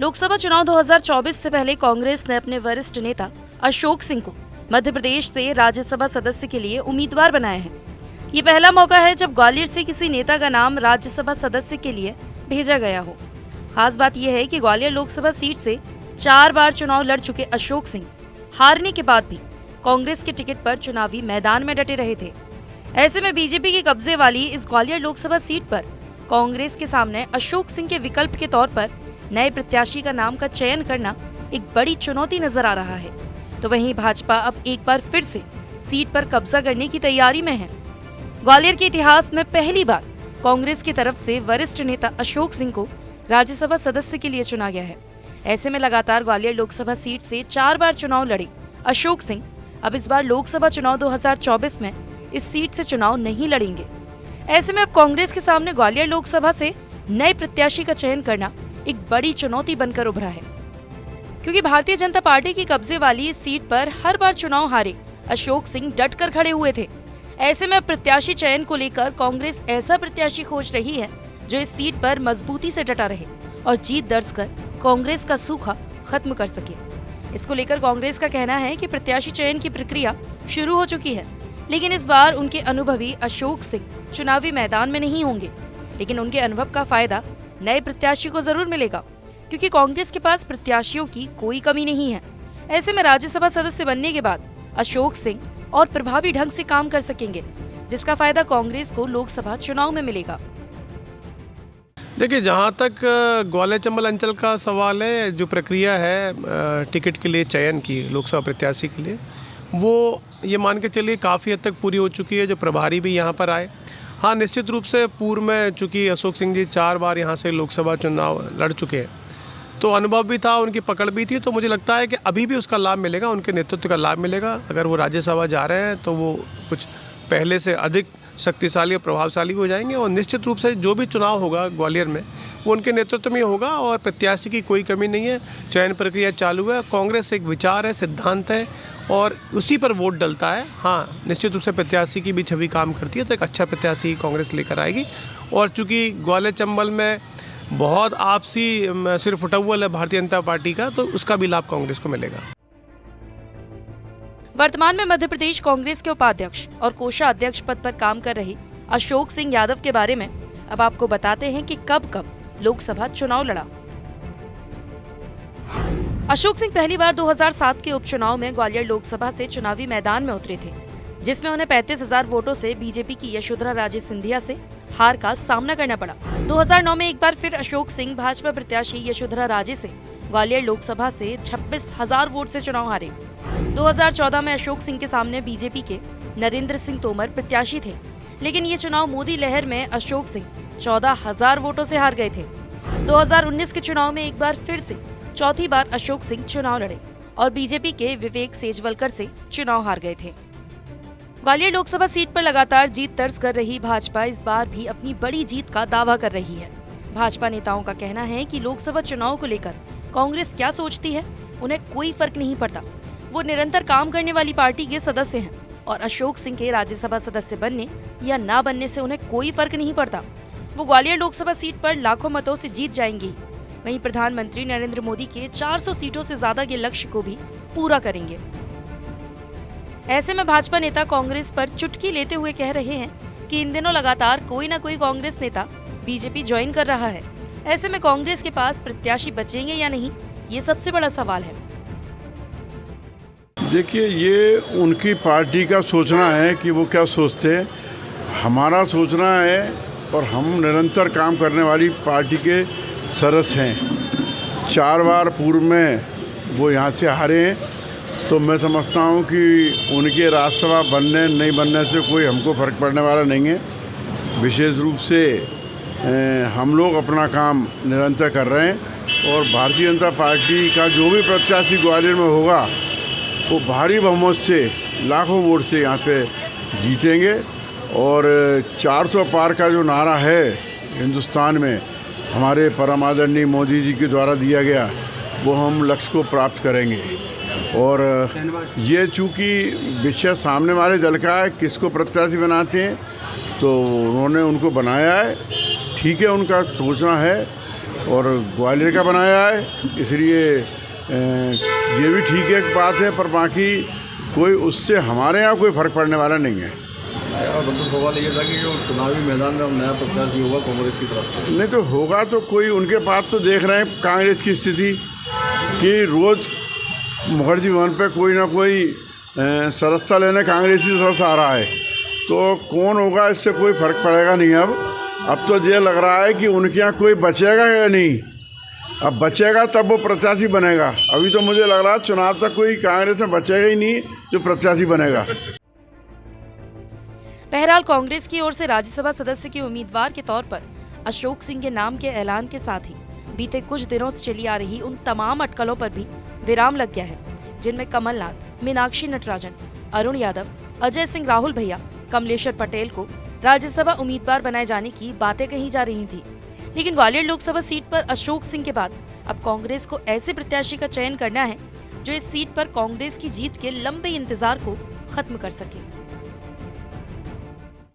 लोकसभा चुनाव 2024 से पहले कांग्रेस ने अपने वरिष्ठ नेता अशोक सिंह को मध्य प्रदेश से राज्यसभा सदस्य के लिए उम्मीदवार बनाया है। ये पहला मौका है जब ग्वालियर से किसी नेता का नाम राज्यसभा सदस्य के लिए भेजा गया हो। खास बात यह है कि ग्वालियर लोकसभा सीट से 4 बार चुनाव लड़ चुके अशोक सिंह हारने के बाद भी कांग्रेस के टिकट पर चुनावी मैदान में डटे रहे थे। ऐसे में बीजेपी के कब्जे वाली इस ग्वालियर लोकसभा सीट पर कांग्रेस के सामने अशोक सिंह के विकल्प के तौर पर नए प्रत्याशी का नाम का चयन करना एक बड़ी चुनौती नजर आ रहा है। तो वहीं भाजपा अब एक बार फिर से सीट पर कब्जा करने की तैयारी में है। ग्वालियर के इतिहास में पहली बार कांग्रेस की तरफ से वरिष्ठ नेता अशोक सिंह को राज्यसभा सदस्य के लिए चुना गया है। ऐसे में लगातार ग्वालियर लोकसभा सीट से 4 बार चुनाव लड़े अशोक सिंह अब इस बार लोकसभा चुनाव 2024 में इस सीट से चुनाव नहीं लड़ेंगे। ऐसे में अब कांग्रेस के सामने ग्वालियर लोकसभा से नए प्रत्याशी का चयन करना एक बड़ी चुनौती बनकर उभरा है, क्योंकि भारतीय जनता पार्टी की कब्जे वाली इस सीट पर हर बार चुनाव हारे अशोक सिंह डटकर खड़े हुए थे। ऐसे में अब प्रत्याशी चयन को लेकर कांग्रेस ऐसा प्रत्याशी खोज रही है जो इस सीट पर मजबूती से डटा रहे और जीत दर्ज कर कांग्रेस का सूखा खत्म कर सके। इसको लेकर कांग्रेस का कहना है कि प्रत्याशी चयन की प्रक्रिया शुरू हो चुकी है, लेकिन इस बार उनके अनुभवी अशोक सिंह चुनावी मैदान में नहीं होंगे। लेकिन उनके अनुभव का फायदा नए प्रत्याशी को जरूर मिलेगा, क्योंकि कांग्रेस के पास प्रत्याशियों की कोई कमी नहीं है। ऐसे में राज्यसभा सदस्य बनने के बाद अशोक सिंह और प्रभावी ढंग से काम कर सकेंगे, जिसका फायदा कांग्रेस को लोकसभा चुनाव में मिलेगा। देखिए, जहाँ तक ग्वालियर चंबल अंचल का सवाल है, जो प्रक्रिया है टिकट के लिए चयन की लोकसभा प्रत्याशी के लिए, वो ये मान के चलिए काफ़ी हद तक पूरी हो चुकी है। जो प्रभारी भी यहाँ पर आए, हाँ, निश्चित रूप से पूर्व में चूँकि अशोक सिंह जी 4 बार यहाँ से लोकसभा चुनाव लड़ चुके हैं, तो अनुभव भी था, उनकी पकड़ भी थी। तो मुझे लगता है कि अभी भी उसका लाभ मिलेगा, उनके नेतृत्व का लाभ मिलेगा। अगर वो राज्यसभा जा रहे हैं तो वो कुछ पहले से अधिक शक्तिशाली और प्रभावशाली हो जाएंगे, और निश्चित रूप से जो भी चुनाव होगा ग्वालियर में वो उनके नेतृत्व में होगा और प्रत्याशी की कोई कमी नहीं है। चयन प्रक्रिया चालू है। कांग्रेस एक विचार है, सिद्धांत है और उसी पर वोट डलता है। हाँ, निश्चित रूप से प्रत्याशी की भी छवि काम करती है, तो एक अच्छा प्रत्याशी कांग्रेस लेकर आएगी। और चूँकि ग्वालियर चंबल में बहुत आपसी सिर्फ फुटअव्वल है भारतीय जनता पार्टी का, तो उसका भी लाभ कांग्रेस को मिलेगा। वर्तमान में मध्य प्रदेश कांग्रेस के उपाध्यक्ष और कोषाध्यक्ष पद पर काम कर रहे अशोक सिंह यादव के बारे में अब आपको बताते हैं कि कब कब लोकसभा चुनाव लड़ा। अशोक सिंह पहली बार 2007 के उपचुनाव में ग्वालियर लोकसभा से चुनावी मैदान में उतरे थे, जिसमें उन्हें 35,000 वोटों से बीजेपी की यशोधरा राजे सिंधिया से हार का सामना करना पड़ा। 2009 में एक बार फिर अशोक सिंह भाजपा प्रत्याशी यशोधरा राजे से ग्वालियर लोकसभा से 26,000 वोट से चुनाव हारे। 2014 में अशोक सिंह के सामने बीजेपी के नरेंद्र सिंह तोमर प्रत्याशी थे, लेकिन ये चुनाव मोदी लहर में अशोक सिंह 14,000 वोटों से हार गए थे। 2019 के चुनाव में एक बार फिर से चौथी बार अशोक सिंह चुनाव लड़े और बीजेपी के विवेक सेजवलकर से चुनाव हार गए थे। ग्वालियर लोकसभा सीट पर लगातार जीत दर्ज कर रही भाजपा इस बार भी अपनी बड़ी जीत का दावा कर रही है। भाजपा नेताओं का कहना है कि लोकसभा चुनाव को लेकर कांग्रेस क्या सोचती है उन्हें कोई फर्क नहीं पड़ता। वो निरंतर काम करने वाली पार्टी के सदस्य हैं और अशोक सिंह के राज्यसभा सदस्य बनने या ना बनने से उन्हें कोई फर्क नहीं पड़ता। वो ग्वालियर लोकसभा सीट पर लाखों मतों से जीत जाएंगी। वहीं प्रधानमंत्री नरेंद्र मोदी के 400 सीटों से ज्यादा के लक्ष्य को भी पूरा करेंगे। ऐसे में भाजपा नेता कांग्रेस पर चुटकी लेते हुए कह रहे हैं कि इन दिनों लगातार कोई न कोई कांग्रेस नेता बीजेपी ज्वाइन कर रहा है। ऐसे में कांग्रेस के पास प्रत्याशी बचेंगे या नहीं, ये सबसे बड़ा सवाल है। देखिए, ये उनकी पार्टी का सोचना है कि वो क्या सोचते हैं। हमारा सोचना है, और हम निरंतर काम करने वाली पार्टी के सदस्य हैं। 4 बार पूर्व में वो यहाँ से हारे हैं, तो मैं समझता हूँ कि उनके राज्यसभा बनने नहीं बनने से कोई हमको फ़र्क पड़ने वाला नहीं है। विशेष रूप से हम लोग अपना काम निरंतर कर रहे हैं और भारतीय जनता पार्टी का जो भी प्रत्याशी ग्वालियर में होगा वो भारी बहुमत से, लाखों वोट से यहाँ पे जीतेंगे। और 400 पार का जो नारा है हिंदुस्तान में हमारे परम आदरणीय मोदी जी के द्वारा दिया गया, वो हम लक्ष्य को प्राप्त करेंगे। और ये चूँकि विषय सामने वाले दल का है, किसको प्रत्याशी बनाते हैं, तो उन्होंने उनको बनाया है, ठीक है, उनका सोचना है। और ग्वालियर का बनाया है, इसलिए ये भी ठीक है बात है, पर बाकी कोई उससे हमारे यहाँ कोई फ़र्क पड़ने वाला नहीं है। और मतलब सवाल ये था कि जो चुनावी मैदान में अब नया प्रत्याशी होगा कांग्रेस की तरफ से, नहीं तो होगा तो कोई उनके पास तो देख रहे हैं कांग्रेस की स्थिति कि रोज़ मुखर्जी भवन पे कोई ना कोई सदस्यता लेने कांग्रेसी सदस्य आ रहा है, तो कौन होगा इससे कोई फ़र्क पड़ेगा नहीं। अब तो ये लग रहा है कि उनके यहाँ कोई बचेगा या नहीं, अब बचेगा तब वो प्रत्याशी बनेगा। अभी तो मुझे लग रहा है चुनाव तक कोई कांग्रेस में बचेगा ही नहीं जो प्रत्याशी बनेगा। बहरहाल कांग्रेस की ओर से राज्यसभा सदस्य के उम्मीदवार के तौर पर अशोक सिंह के नाम के ऐलान के साथ ही बीते कुछ दिनों से चली आ रही उन तमाम अटकलों पर भी विराम लग गया है, जिनमें कमलनाथ, मीनाक्षी नटराजन, अरुण यादव, अजय सिंह राहुल भैया, कमलेश्वर पटेल को राज्यसभा उम्मीदवार बनाए जाने की बातें कही जा रही थी। लेकिन ग्वालियर लोकसभा सीट पर अशोक सिंह के बाद अब कांग्रेस को ऐसे प्रत्याशी का चयन करना है जो इस सीट पर कांग्रेस की जीत के लंबे इंतजार को खत्म कर सके।